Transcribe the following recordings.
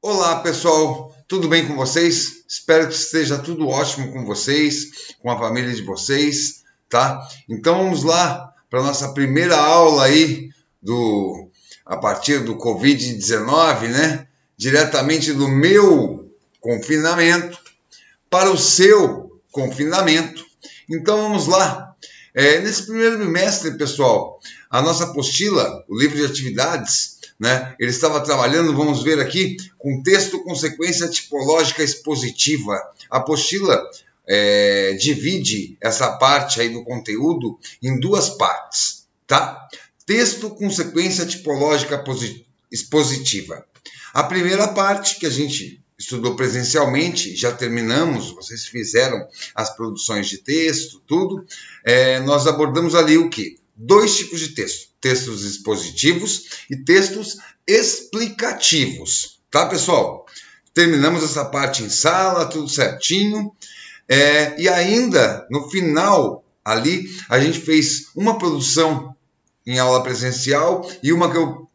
Olá, pessoal, tudo bem com vocês? Espero que esteja tudo ótimo com vocês, com a família de vocês, tá? Então vamos lá para a nossa primeira aula aí a partir do Covid-19, né? Diretamente do meu confinamento para o seu confinamento. Então vamos lá. Nesse primeiro bimestre, pessoal, a nossa apostila, o livro de atividades, né? Ele estava trabalhando, vamos ver aqui, com texto com sequência tipológica expositiva. A apostila divide essa parte aí do conteúdo em duas partes, tá? Texto com sequência tipológica expositiva. A primeira parte, que a gente estudou presencialmente, já terminamos, vocês fizeram as produções de texto, tudo, nós abordamos ali o quê? Dois tipos de texto, textos expositivos e textos explicativos, tá, pessoal? Terminamos essa parte em sala, tudo certinho, e ainda, no final, ali, a gente fez uma produção em aula presencial e uma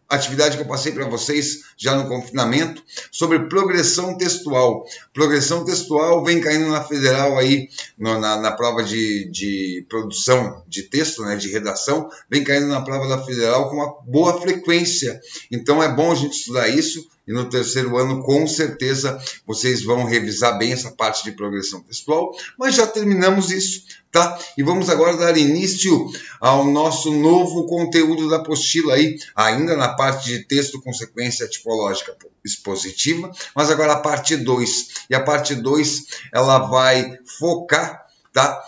atividade que eu passei para vocês já no confinamento, sobre progressão textual. Progressão textual vem caindo na federal aí, na prova de produção de texto, né, de redação, vem caindo na prova da federal com uma boa frequência. Então é bom a gente estudar isso, e no terceiro ano, com certeza, vocês vão revisar bem essa parte de progressão textual, mas já terminamos isso, tá? E vamos agora dar início ao nosso novo conteúdo da apostila aí, ainda na parte de texto com sequência tipológica expositiva, mas agora a parte 2. E a parte 2, ela vai focar, tá?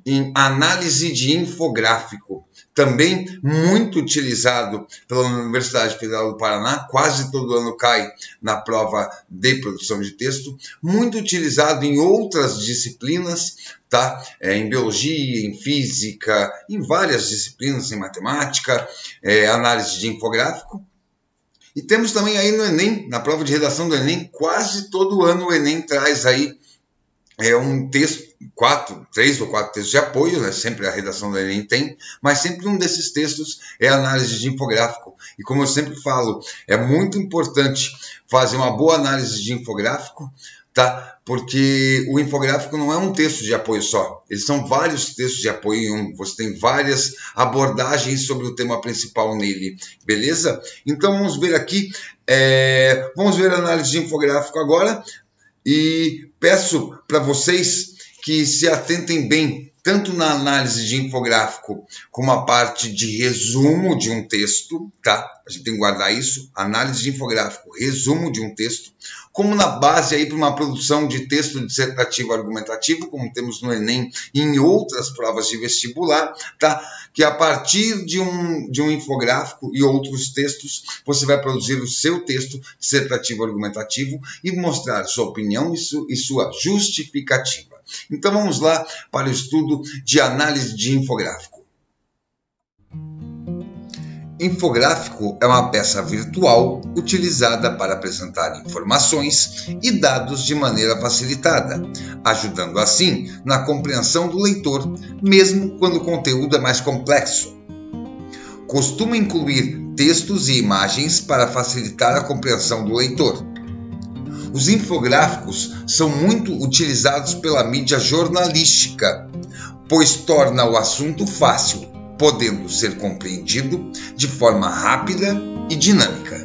Em análise de infográfico, também muito utilizado pela Universidade Federal do Paraná, quase todo ano cai na prova de produção de texto, muito utilizado em outras disciplinas, tá? Em biologia, em física, em várias disciplinas, em matemática, análise de infográfico. E temos também aí no Enem, na prova de redação do Enem, quase todo ano o Enem traz aí um texto, 3 ou 4 textos de apoio, né? Sempre a redação do Enem tem, mas sempre um desses textos é análise de infográfico. E como eu sempre falo, é muito importante fazer uma boa análise de infográfico, tá? Porque o infográfico não é um texto de apoio só, eles são vários textos de apoio em um, você tem várias abordagens sobre o tema principal nele, beleza? Então vamos ver aqui, vamos ver a análise de infográfico agora. E peço para vocês que se atentem bem, tanto na análise de infográfico como a parte de resumo de um texto, tá? A gente tem que guardar isso, análise de infográfico, resumo de um texto, como na base aí para uma produção de texto dissertativo argumentativo, como temos no Enem e em outras provas de vestibular, tá? Que a partir de um infográfico e outros textos, você vai produzir o seu texto dissertativo argumentativo e mostrar sua opinião e sua justificativa. Então vamos lá para o estudo de análise de infográfico. Infográfico é uma peça virtual utilizada para apresentar informações e dados de maneira facilitada, ajudando assim na compreensão do leitor, mesmo quando o conteúdo é mais complexo. Costuma incluir textos e imagens para facilitar a compreensão do leitor. Os infográficos são muito utilizados pela mídia jornalística, pois torna o assunto fácil, podendo ser compreendido de forma rápida e dinâmica.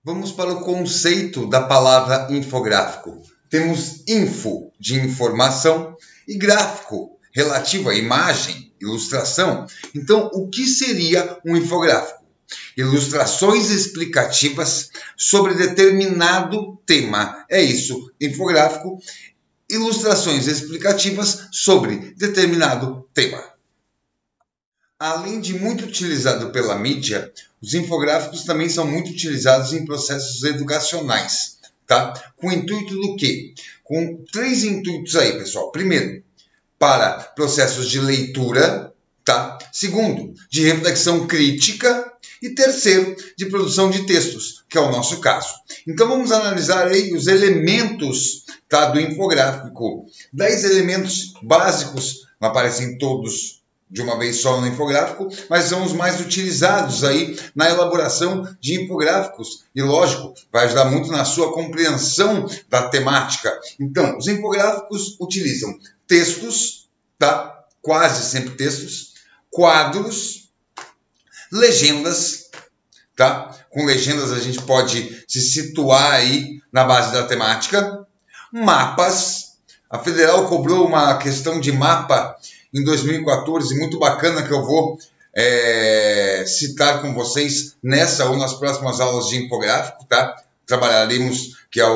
Vamos para o conceito da palavra infográfico. Temos info, de informação, e gráfico, relativo à imagem, ilustração. Então, o que seria um infográfico? Ilustrações explicativas sobre determinado tema. É isso, infográfico, ilustrações explicativas sobre determinado tema. Além de muito utilizado pela mídia, os infográficos também são muito utilizados em processos educacionais, tá? Com o intuito do quê? Com 3 intuitos aí, pessoal. Primeiro, para processos de leitura, tá? Segundo, de reflexão crítica. E terceiro, de produção de textos, que é o nosso caso. Então vamos analisar aí os elementos, tá, do infográfico. 10 elementos básicos, não aparecem todos de uma vez só no infográfico, mas são os mais utilizados aí na elaboração de infográficos. E lógico, vai ajudar muito na sua compreensão da temática. Então, os infográficos utilizam textos, tá? Quase sempre textos, quadros, legendas, tá? Com legendas a gente pode se situar aí na base da temática. Mapas. A Federal cobrou uma questão de mapa em 2014 muito bacana que eu vou citar com vocês nessa ou nas próximas aulas de infográfico, tá? Trabalharemos que a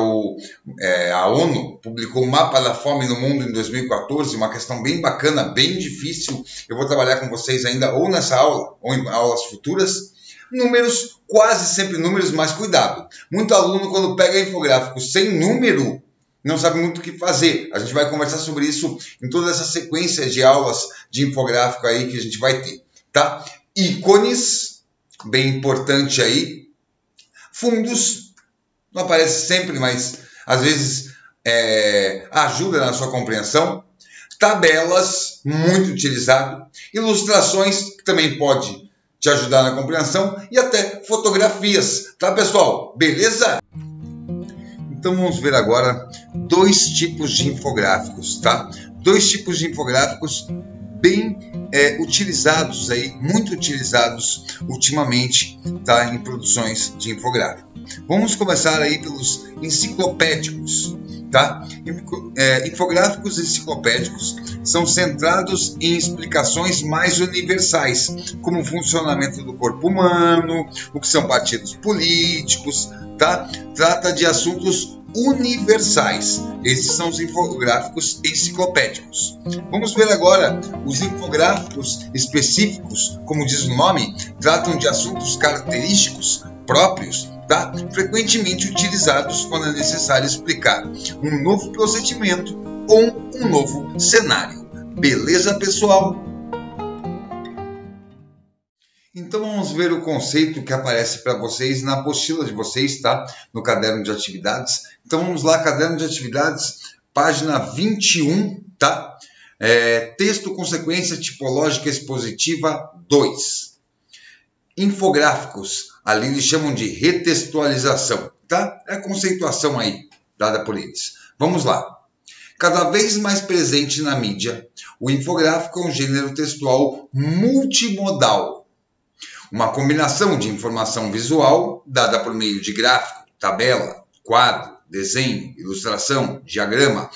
ONU publicou o Mapa da Fome no Mundo em 2014, uma questão bem bacana, bem difícil. Eu vou trabalhar com vocês ainda ou nessa aula ou em aulas futuras. Números, quase sempre números, mas cuidado. Muito aluno, quando pega infográfico sem número, não sabe muito o que fazer. A gente vai conversar sobre isso em toda essa sequência de aulas de infográfico aí que a gente vai ter, tá? Ícones, bem importante aí. Fundos, não aparece sempre, mas às vezes ajuda na sua compreensão. Tabelas, muito utilizado. Ilustrações, que também pode te ajudar na compreensão. E até fotografias, tá, pessoal? Beleza? Então vamos ver agora 2 tipos de infográficos, tá? 2 tipos de infográficos bem utilizados aí, muito utilizados ultimamente, tá? Em produções de infográfico. Vamos começar aí pelos enciclopédicos, tá? Infográficos enciclopédicos são centrados em explicações mais universais, como o funcionamento do corpo humano, o que são partidos políticos, tá? Trata de assuntos universais. Esses são os infográficos enciclopédicos. Vamos ver agora os infográficos específicos, como diz o nome, tratam de assuntos característicos próprios, tá? Frequentemente utilizados quando é necessário explicar um novo procedimento ou um novo cenário. Beleza, pessoal? Então vamos ver o conceito que aparece para vocês na apostila de vocês, tá? No caderno de atividades. Então vamos lá, caderno de atividades, página 21, tá? Texto consequência tipológica expositiva 2. Infográficos, ali eles chamam de retextualização, tá? É a conceituação aí, dada por eles. Vamos lá. Cada vez mais presente na mídia, o infográfico é um gênero textual multimodal. Uma combinação de informação visual, dada por meio de gráfico, tabela, quadro, desenho, ilustração, diagrama,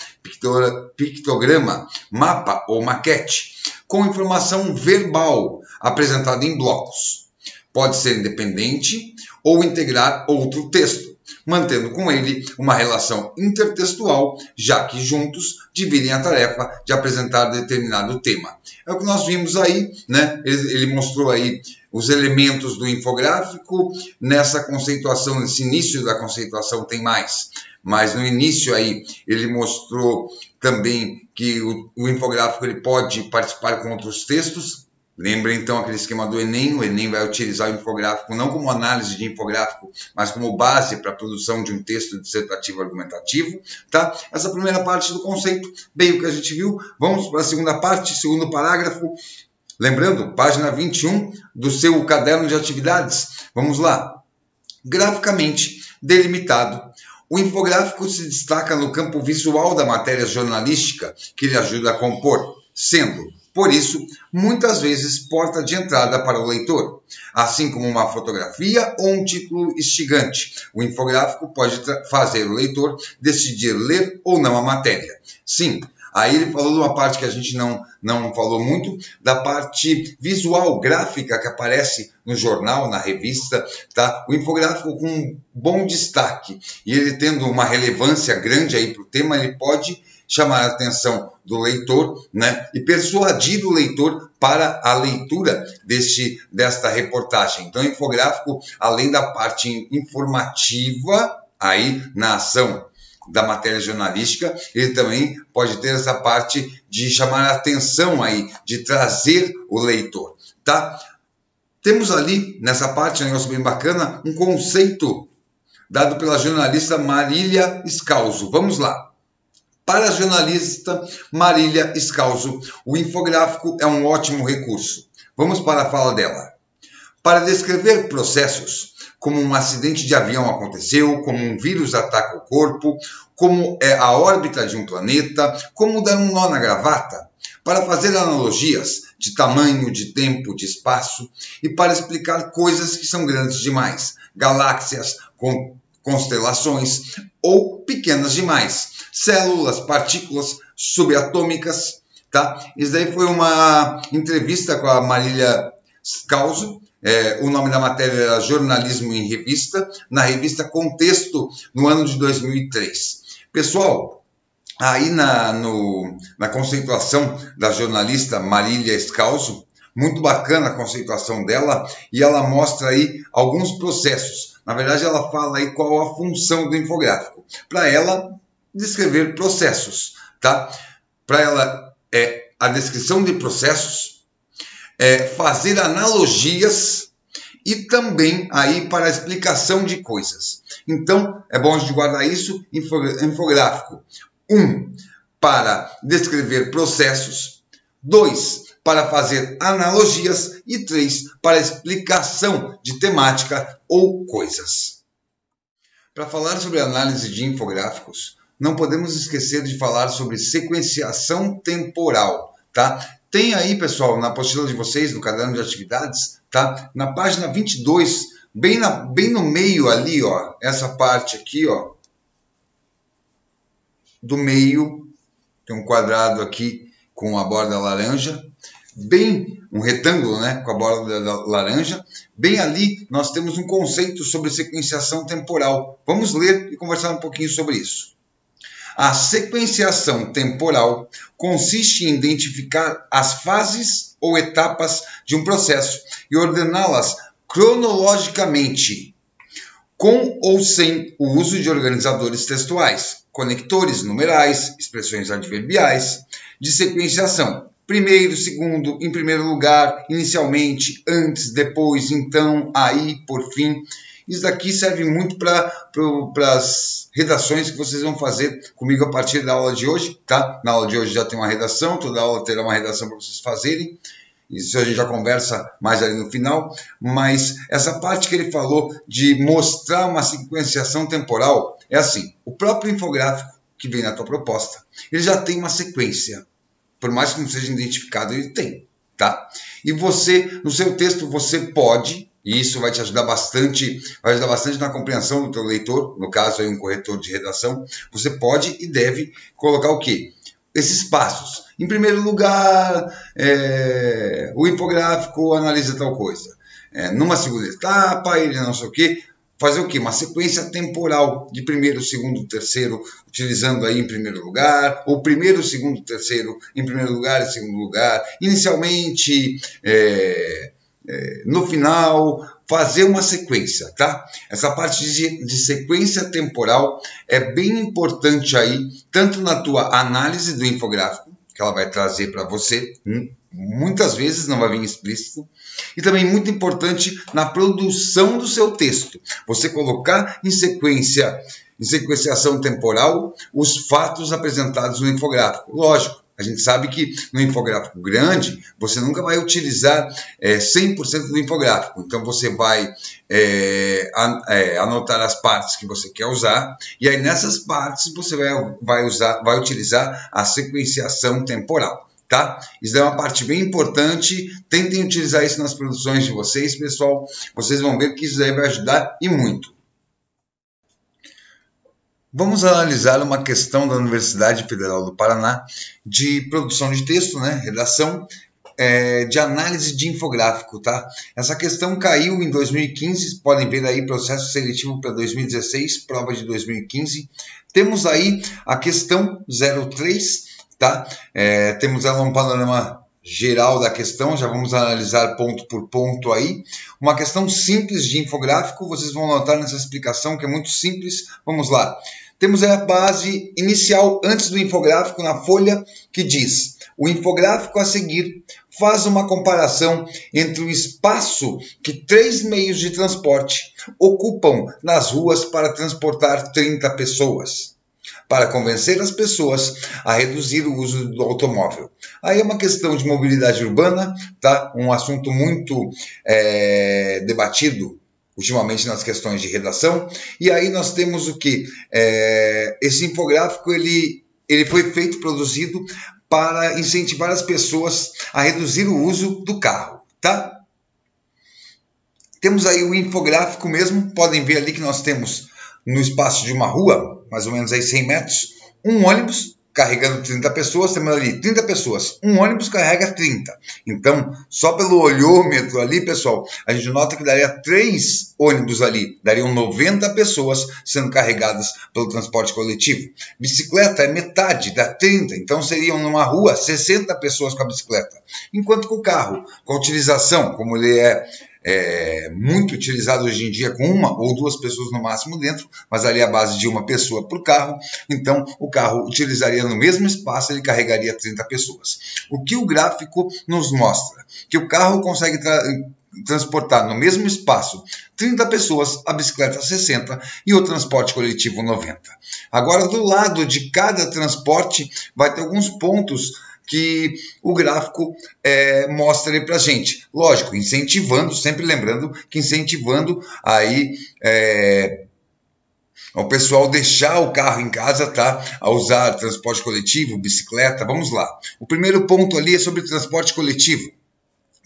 pictograma, mapa ou maquete, com informação verbal, apresentada em blocos. Pode ser independente ou integrar outro texto, mantendo com ele uma relação intertextual, já que juntos dividem a tarefa de apresentar determinado tema. É o que nós vimos aí, né? Ele mostrou aí os elementos do infográfico. Nessa conceituação, nesse início da conceituação tem mais, mas no início aí ele mostrou também que o infográfico ele pode participar com outros textos. Lembra então aquele esquema do Enem? O Enem vai utilizar o infográfico não como análise de infográfico, mas como base para a produção de um texto dissertativo argumentativo, tá? Essa primeira parte do conceito, bem o que a gente viu. Vamos para a segunda parte, segundo parágrafo. Lembrando, página 21 do seu caderno de atividades. Vamos lá. Graficamente delimitado, o infográfico se destaca no campo visual da matéria jornalística que lhe ajuda a compor, sendo, por isso, muitas vezes porta de entrada para o leitor, assim como uma fotografia ou um título instigante. O infográfico pode fazer o leitor decidir ler ou não a matéria. Sim, aí ele falou de uma parte que a gente não falou muito, da parte visual, gráfica que aparece no jornal, na revista, tá? O infográfico com um bom destaque e ele tendo uma relevância grande aí para o tema, ele pode chamar a atenção do leitor, né? E persuadir o leitor para a leitura desta reportagem. Então, o infográfico, além da parte informativa, aí na ação da matéria jornalística, ele também pode ter essa parte de chamar a atenção aí, de trazer o leitor, tá? Temos ali, nessa parte, um negócio bem bacana, um conceito dado pela jornalista Marília Scalzo. Vamos lá. Para a jornalista Marília Scalzo, o infográfico é um ótimo recurso. Vamos para a fala dela. Para descrever processos, como um acidente de avião aconteceu, como um vírus ataca o corpo, como é a órbita de um planeta, como dar um nó na gravata, para fazer analogias de tamanho, de tempo, de espaço, e para explicar coisas que são grandes demais, galáxias, constelações ou pequenas demais, células, partículas subatômicas, tá? Isso daí foi uma entrevista com a Marília Scalzo. O nome da matéria era Jornalismo em Revista, na revista Contexto, no ano de 2003. Pessoal, aí na conceituação da jornalista Marília Scalzo, muito bacana a conceituação dela, e ela mostra aí alguns processos. Na verdade, ela fala aí qual a função do infográfico. Para ela, descrever processos, tá? Para ela, a descrição de processos, fazer analogias e também aí para a explicação de coisas. Então, é bom a gente guardar isso, infográfico. 1, para descrever processos. 2, para fazer analogias. E 3, para explicação de temática ou coisas. Para falar sobre análise de infográficos, não podemos esquecer de falar sobre sequenciação temporal, tá? Tem aí, pessoal, na apostila de vocês, no caderno de atividades, tá? Na página 22, bem no meio ali, ó, essa parte aqui, ó, do meio, tem um quadrado aqui com a borda laranja, bem um retângulo, né, com a borda laranja, bem ali nós temos um conceito sobre sequenciação temporal. Vamos ler e conversar um pouquinho sobre isso. A sequenciação temporal consiste em identificar as fases ou etapas de um processo e ordená-las cronologicamente, com ou sem o uso de organizadores textuais, conectores numerais, expressões adverbiais, de sequenciação. Primeiro, segundo, em primeiro lugar, inicialmente, antes, depois, então, aí, por fim. Isso daqui serve muito para as redações que vocês vão fazer comigo a partir da aula de hoje, tá? Na aula de hoje já tem uma redação, toda aula terá uma redação para vocês fazerem. Isso a gente já conversa mais ali no final. Mas essa parte que ele falou de mostrar uma sequenciação temporal é assim. O próprio infográfico que vem na tua proposta, ele já tem uma sequência. Por mais que não seja identificado, ele tem, tá? E você, no seu texto, você pode... E isso vai te ajudar bastante, na compreensão do teu leitor, no caso aí um corretor de redação. Você pode e deve colocar o quê? Esses passos. Em primeiro lugar, o infográfico analisa tal coisa. Numa segunda etapa, ele não sei o quê. Fazer o quê? Uma sequência temporal de primeiro, segundo, terceiro, utilizando aí em primeiro lugar, ou primeiro, segundo, terceiro, em primeiro lugar e segundo lugar. Inicialmente... no final, fazer uma sequência, tá? Essa parte de sequência temporal é bem importante aí, tanto na tua análise do infográfico, que ela vai trazer para você, muitas vezes não vai vir explícito, e também muito importante na produção do seu texto. Você colocar em sequenciação temporal, os fatos apresentados no infográfico. Lógico. A gente sabe que no infográfico grande, você nunca vai utilizar 100% do infográfico. Então, você vai anotar as partes que você quer usar. E aí, nessas partes, você vai utilizar a sequenciação temporal. Tá? Isso é uma parte bem importante. Tentem utilizar isso nas produções de vocês, pessoal. Vocês vão ver que isso aí vai ajudar e muito. Vamos analisar uma questão da Universidade Federal do Paraná de produção de texto, né, redação, de análise de infográfico, tá? Essa questão caiu em 2015, podem ver aí processo seletivo para 2016, prova de 2015. Temos aí a questão 03, tá? Temos ela um panorama geral da questão, já vamos analisar ponto por ponto aí. Uma questão simples de infográfico, vocês vão notar nessa explicação que é muito simples. Vamos lá. temos a base inicial antes do infográfico na folha que diz: o infográfico a seguir faz uma comparação entre o espaço que 3 meios de transporte ocupam nas ruas para transportar 30 pessoas, para convencer as pessoas a reduzir o uso do automóvel. Aí é uma questão de mobilidade urbana, tá? Um assunto muito debatido ultimamente nas questões de redação. E aí nós temos o que? Esse infográfico ele foi produzido para incentivar as pessoas a reduzir o uso do carro, tá? Temos aí o infográfico mesmo, podem ver ali que nós temos no espaço de uma rua, mais ou menos aí 100 metros, um ônibus carregando 30 pessoas, temos ali 30 pessoas, um ônibus carrega 30. Então, só pelo olhômetro ali, pessoal, a gente nota que daria 3 ônibus ali, dariam 90 pessoas sendo carregadas pelo transporte coletivo. Bicicleta é metade, dá 30, então seriam numa rua 60 pessoas com a bicicleta. Enquanto que o carro, com a utilização, como ele é muito utilizado hoje em dia com 1 ou 2 pessoas no máximo dentro, mas ali a base de 1 pessoa por carro, então o carro utilizaria no mesmo espaço, ele carregaria 30 pessoas. O que o gráfico nos mostra? Que o carro consegue transportar no mesmo espaço 30 pessoas, a bicicleta 60 e o transporte coletivo 90. Agora, do lado de cada transporte, vai ter alguns pontos que o gráfico mostra aí pra gente. Lógico, incentivando, sempre lembrando que incentivando aí o pessoal deixar o carro em casa, tá? A usar transporte coletivo, bicicleta. Vamos lá. O primeiro ponto ali é sobre transporte coletivo.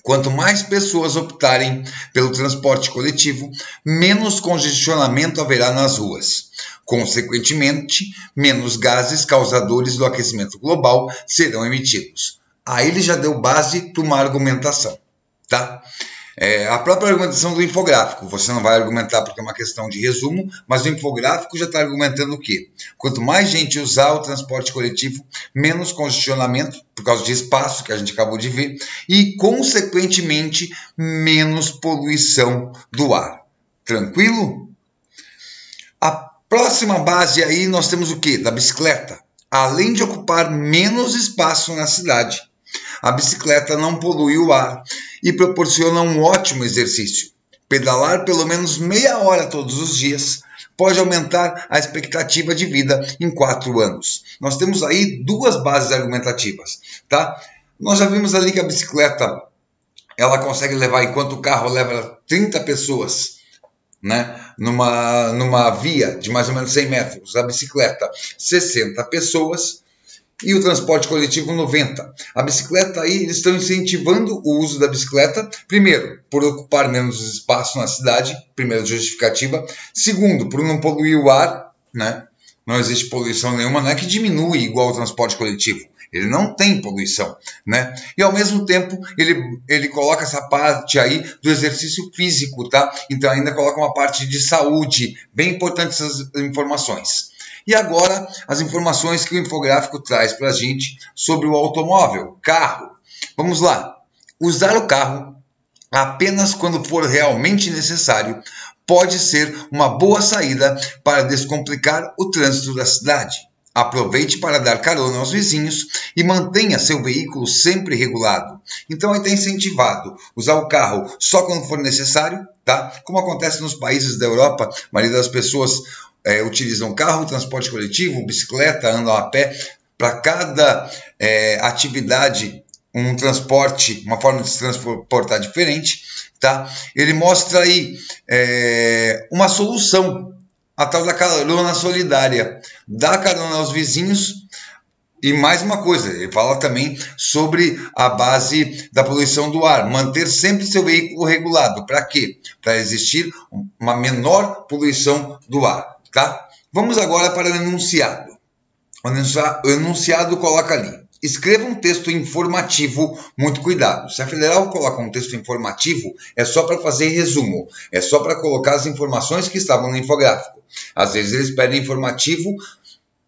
Quanto mais pessoas optarem pelo transporte coletivo, menos congestionamento haverá nas ruas. Consequentemente, menos gases causadores do aquecimento global serão emitidos. Aí ele já deu base para uma argumentação, tá? A própria argumentação do infográfico, você não vai argumentar porque é uma questão de resumo, mas o infográfico já está argumentando o quê? Quanto mais gente usar o transporte coletivo, menos congestionamento, por causa de espaço, que a gente acabou de ver, e, consequentemente, menos poluição do ar. Tranquilo? A próxima base aí nós temos o quê? Da bicicleta. Além de ocupar menos espaço na cidade, a bicicleta não polui o ar e proporciona um ótimo exercício. Pedalar pelo menos meia hora todos os dias pode aumentar a expectativa de vida em 4 anos. Nós temos aí 2 bases argumentativas, tá? Nós já vimos ali que a bicicleta ela consegue levar, enquanto o carro leva 30 pessoas, né? Numa via de mais ou menos 100 metros, a bicicleta 60 pessoas e o transporte coletivo 90. A bicicleta aí, eles estão incentivando o uso da bicicleta, primeiro, por ocupar menos espaço na cidade, primeira justificativa. Segundo, por não poluir o ar, né? Não existe poluição nenhuma, não é que diminui igual o transporte coletivo. Ele não tem poluição, né? E ao mesmo tempo, ele coloca essa parte aí do exercício físico, tá? Então ainda coloca uma parte de saúde, bem importante essas informações. E agora, as informações que o infográfico traz para a gente sobre o automóvel, carro. Vamos lá. Usar o carro apenas quando for realmente necessário pode ser uma boa saída para descomplicar o trânsito da cidade. Aproveite para dar carona aos vizinhos e mantenha seu veículo sempre regulado. Então aí está incentivado usar o carro só quando for necessário, tá? Como acontece nos países da Europa, a maioria das pessoas utilizam carro, transporte coletivo, bicicleta, andam a pé. Para cada atividade, um transporte, uma forma de se transportar diferente, tá? Ele mostra aí uma solução, a tal da carona solidária. Dá carona aos vizinhos. E mais uma coisa, ele fala também sobre a base da poluição do ar. Manter sempre seu veículo regulado. Para quê? Para existir uma menor poluição do ar. Tá? Vamos agora para o enunciado. O enunciado coloca ali: escreva um texto informativo, muito cuidado. Se a Federal coloca um texto informativo, é só para fazer resumo, é só para colocar as informações que estavam no infográfico. Às vezes eles pedem informativo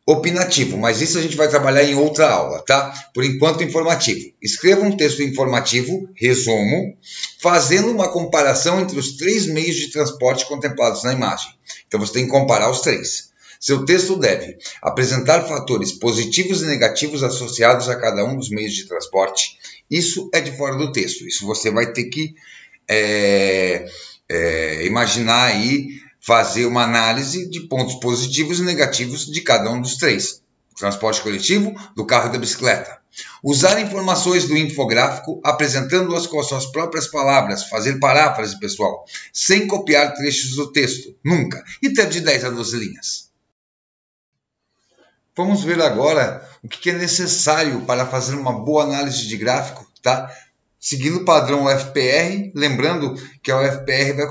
opinativo, mas isso a gente vai trabalhar em outra aula, tá? Por enquanto, informativo. Escreva um texto informativo, resumo, fazendo uma comparação entre os 3 meios de transporte contemplados na imagem. Então, você tem que comparar os 3. Seu texto deve apresentar fatores positivos e negativos associados a cada um dos meios de transporte. Isso é de fora do texto. Isso você vai ter que imaginar aí, fazer uma análise de pontos positivos e negativos de cada um dos três. Do transporte coletivo, do carro e da bicicleta. Usar informações do infográfico, apresentando-as com as suas próprias palavras, fazer paráfrase, pessoal, sem copiar trechos do texto, nunca, e ter de 10 a 12 linhas. Vamos ver agora o que é necessário para fazer uma boa análise de gráfico, tá? Seguindo o padrão UFPR, lembrando que a UFPR vai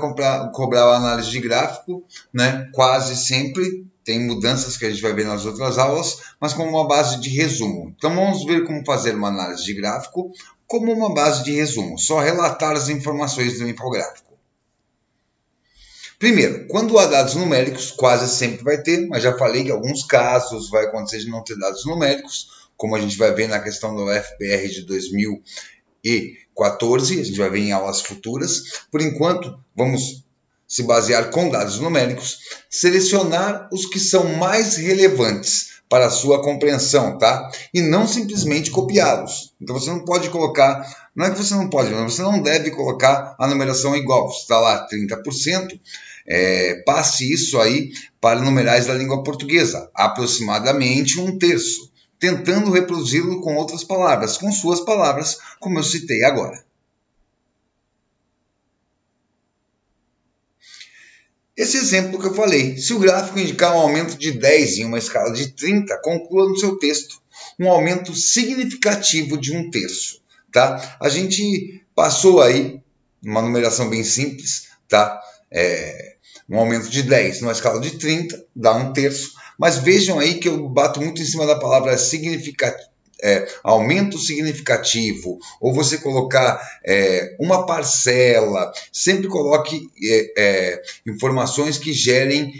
cobrar a análise de gráfico, né? Quase sempre. Tem mudanças que a gente vai ver nas outras aulas, mas como uma base de resumo. Então vamos ver como fazer uma análise de gráfico como uma base de resumo, só relatar as informações do infográfico. Primeiro, quando há dados numéricos, quase sempre vai ter, mas já falei que em alguns casos vai acontecer de não ter dados numéricos, como a gente vai ver na questão do UFPR de 2014, a gente vai ver em aulas futuras. Por enquanto, vamos se basear com dados numéricos, selecionar os que são mais relevantes para a sua compreensão, tá? E não simplesmente copiá-los. Então você não pode colocar, não é que você não pode, mas você não deve colocar a numeração igual. Você está lá 30%, passe isso aí para numerais da língua portuguesa, aproximadamente 1/3, tentando reproduzi-lo com outras palavras, com suas palavras, como eu citei agora. Esse exemplo que eu falei, se o gráfico indicar um aumento de 10 em uma escala de 30, conclua no seu texto um aumento significativo de 1/3. Tá? A gente passou aí uma numeração bem simples, tá? Um aumento de 10 numa escala de 30 dá 1/3, mas vejam aí que eu bato muito em cima da palavra significativo. Aumento significativo, ou você colocar uma parcela, sempre coloque informações que gerem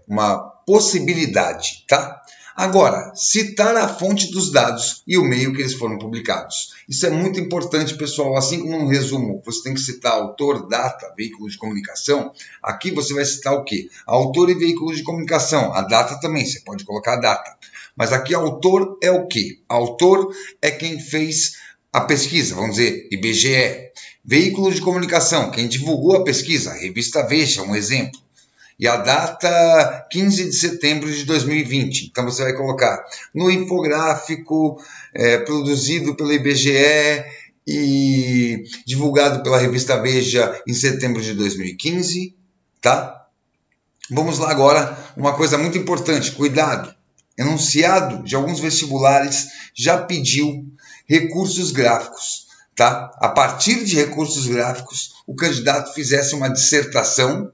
uma possibilidade, tá? Agora, citar a fonte dos dados e o meio que eles foram publicados. Isso é muito importante, pessoal. Assim como no resumo, você tem que citar autor, data, veículo de comunicação. Aqui você vai citar o quê? Autor e veículo de comunicação. A data também, você pode colocar a data. Mas aqui autor é o quê? Autor é quem fez a pesquisa, vamos dizer, IBGE. Veículo de comunicação, quem divulgou a pesquisa, revista Veja, um exemplo. E a data 15 de setembro de 2020. Então você vai colocar no infográfico produzido pelo IBGE e divulgado pela revista Veja em setembro de 2015, tá? Vamos lá agora, uma coisa muito importante, cuidado. Enunciado de alguns vestibulares já pediu recursos gráficos, tá? A partir de recursos gráficos, o candidato fizesse uma dissertação,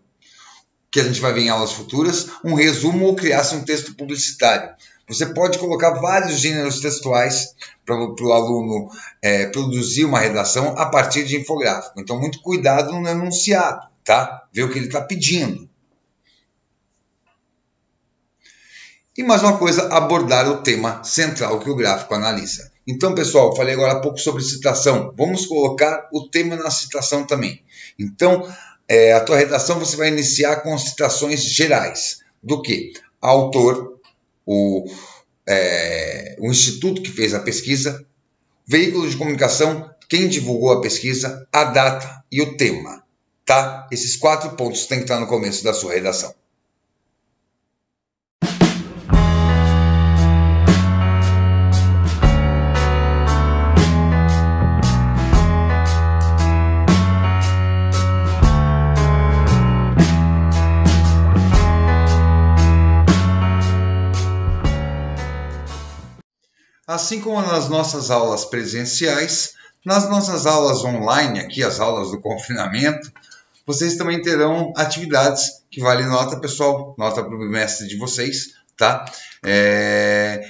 que a gente vai ver em aulas futuras, um resumo ou criasse um texto publicitário. Você pode colocar vários gêneros textuais para o aluno produzir uma redação a partir de infográfico. Então, muito cuidado no enunciado, tá? Ver o que ele está pedindo. E mais uma coisa, abordar o tema central que o gráfico analisa. Então, pessoal, eu falei agora há pouco sobre citação. Vamos colocar o tema na citação também. Então, a tua redação você vai iniciar com citações gerais. Do que? Autor, o instituto que fez a pesquisa, veículo de comunicação, quem divulgou a pesquisa, a data e o tema. Tá? Esses 4 pontos têm que estar no começo da sua redação. Assim como nas nossas aulas presenciais, nas nossas aulas online, aqui as aulas do confinamento, vocês também terão atividades que valem nota, pessoal, nota para o bimestre de vocês, tá?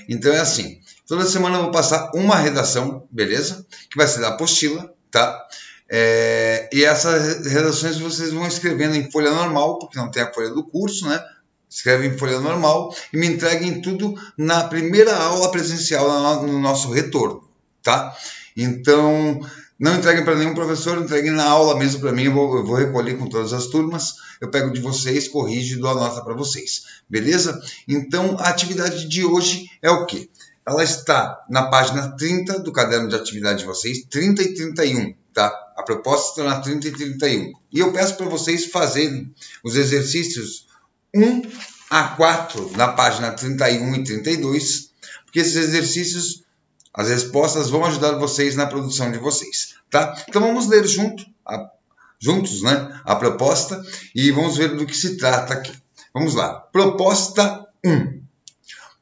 Então é assim, toda semana eu vou passar uma redação, beleza? Que vai ser da apostila, tá? E essas redações vocês vão escrevendo em folha normal, porque não tem a folha do curso, né? Escreve em folha normal e me entreguem tudo na primeira aula presencial no nosso retorno, tá? Então, Não entreguem para nenhum professor, entreguem na aula mesmo para mim, eu vou recolher com todas as turmas, eu pego de vocês, corrijo e dou a nota para vocês, beleza? Então, a atividade de hoje é o quê? Ela está na página 30 do caderno de atividade de vocês, 30 e 31, tá? A proposta está na 30 e 31. E eu peço para vocês fazerem os exercícios 1 a 4 na página 31 e 32, porque esses exercícios, as respostas vão ajudar vocês na produção de vocês, tá? Então vamos ler juntos, né, a proposta e vamos ver do que se trata aqui. Vamos lá. Proposta 1.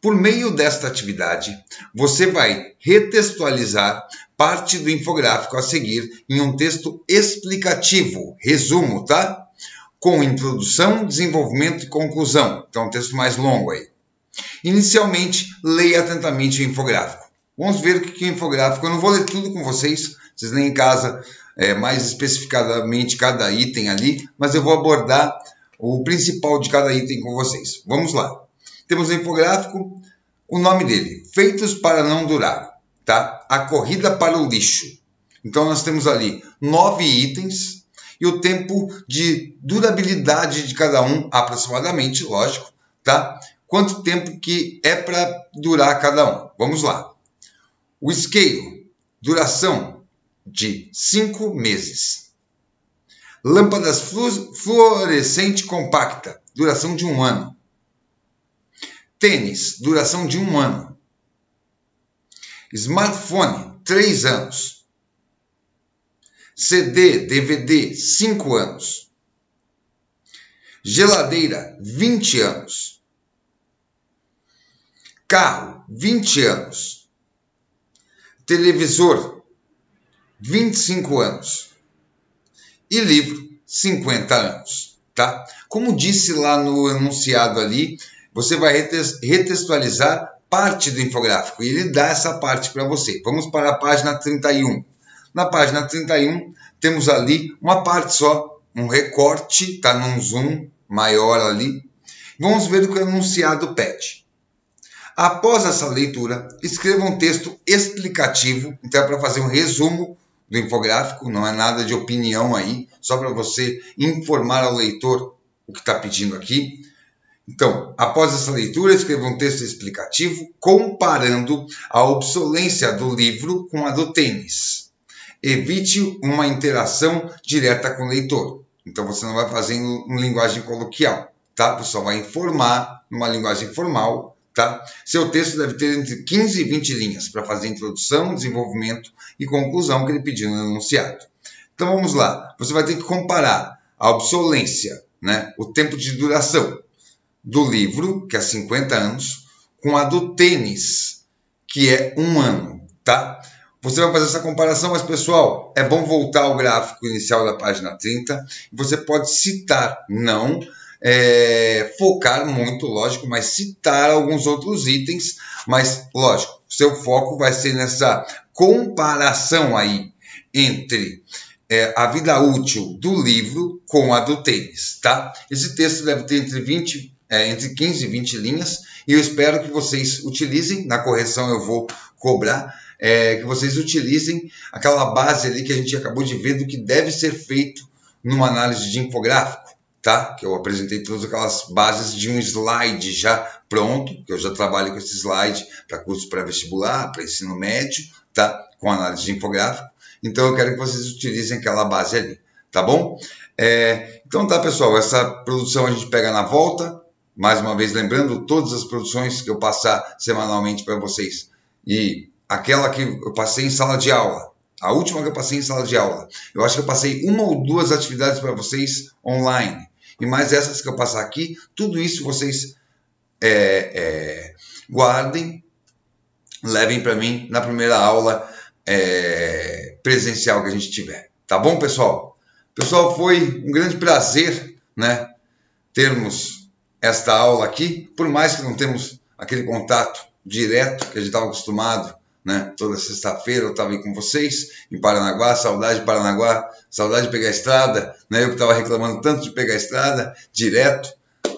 Por meio desta atividade, você vai retextualizar parte do infográfico a seguir em um texto explicativo, resumo, tá? Com introdução, desenvolvimento e conclusão. Então, um texto mais longo aí. Inicialmente, leia atentamente o infográfico. Vamos ver o que é infográfico. Eu não vou ler tudo com vocês leem em casa mais especificadamente cada item ali, mas eu vou abordar o principal de cada item com vocês. Vamos lá. Temos o infográfico, o nome dele, Feitos para Não Durar, tá? A Corrida para o Lixo. Então nós temos ali 9 itens e o tempo de durabilidade de cada um, aproximadamente, lógico, tá? Quanto tempo que é para durar cada um. Vamos lá. O isqueiro, duração de 5 meses. Lâmpadas fluorescente compacta, duração de 1 ano. Tênis, duração de 1 ano. Smartphone, 3 anos. CD, DVD, 5 anos. Geladeira, 20 anos. Carro, 20 anos. Televisor, 25 anos. E livro, 50 anos. Tá? Como disse lá no enunciado ali, você vai retextualizar parte do infográfico e ele dá essa parte para você. Vamos para a página 31. Na página 31, temos ali uma parte só, um recorte, está num zoom maior ali. Vamos ver o que o enunciado pede. Após essa leitura, escreva um texto explicativo, então é para fazer um resumo do infográfico, não é nada de opinião aí, só para você informar ao leitor o que está pedindo aqui. Então, após essa leitura, escreva um texto explicativo comparando a obsolência do livro com a do tênis. Evite uma interação direta com o leitor. Então, você não vai fazer em linguagem coloquial, tá? Você só vai informar numa linguagem formal, tá? Seu texto deve ter entre 15 e 20 linhas para fazer introdução, desenvolvimento e conclusão que ele pediu no enunciado. Então, vamos lá. Você vai ter que comparar a obsolência, né? O tempo de duração do livro, que é 50 anos, com a do tênis, que é 1 ano, tá? Você vai fazer essa comparação, mas, pessoal, é bom voltar ao gráfico inicial da página 30, e você pode citar, não focar muito, lógico, mas citar alguns outros itens, mas, lógico, seu foco vai ser nessa comparação aí entre a vida útil do livro com a do tênis, tá? Esse texto deve ter entre 15 e 20 linhas, e eu espero que vocês utilizem, na correção eu vou cobrar, que vocês utilizem aquela base ali que a gente acabou de ver do que deve ser feito numa análise de infográfico, tá? Que eu apresentei todas aquelas bases de um slide já pronto, que eu já trabalho com esse slide para curso pré-vestibular, para ensino médio, tá? Com análise de infográfico. Então eu quero que vocês utilizem aquela base ali, tá bom? Então tá, pessoal, essa produção a gente pega na volta. Mais uma vez, lembrando, todas as produções que eu passar semanalmente para vocês. E aquela que eu passei em sala de aula, a última que eu passei em sala de aula, eu acho que eu passei 1 ou 2 atividades para vocês online. E mais essas que eu passar aqui, tudo isso vocês guardem, levem para mim na primeira aula presencial que a gente tiver. Tá bom, pessoal? Pessoal, foi um grande prazer, né, termos esta aula aqui, por mais que não temos aquele contato direto que a gente estava acostumado, né? Toda sexta-feira eu estava aí com vocês em Paranaguá, saudade de Paranaguá, saudade de pegar a estrada, né? Eu que estava reclamando tanto de pegar a estrada direto,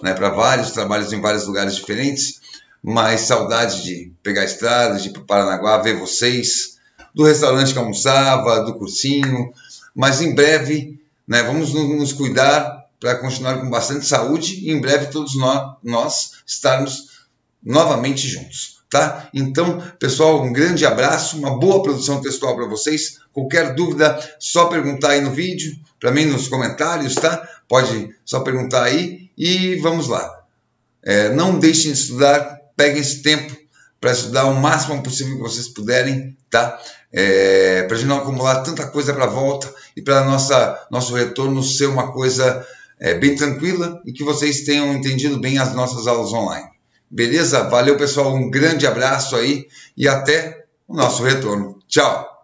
né? Para vários trabalhos em vários lugares diferentes, mas saudade de pegar a estrada, de ir para Paranaguá, ver vocês, do restaurante que almoçava, do cursinho, mas em breve, né, vamos nos cuidar para continuar com bastante saúde e em breve todos nós estarmos novamente juntos, tá? Então, pessoal, um grande abraço, uma boa produção textual para vocês. Qualquer dúvida, só perguntar aí no vídeo, para mim nos comentários, tá? Pode só perguntar aí e vamos lá. Não deixem de estudar, peguem esse tempo para estudar o máximo possível que vocês puderem, tá? Para a gente não acumular tanta coisa para a volta e para nosso retorno ser uma coisa bem tranquila e que vocês tenham entendido bem as nossas aulas online. Beleza? Valeu, pessoal. Um grande abraço aí e até o nosso retorno. Tchau!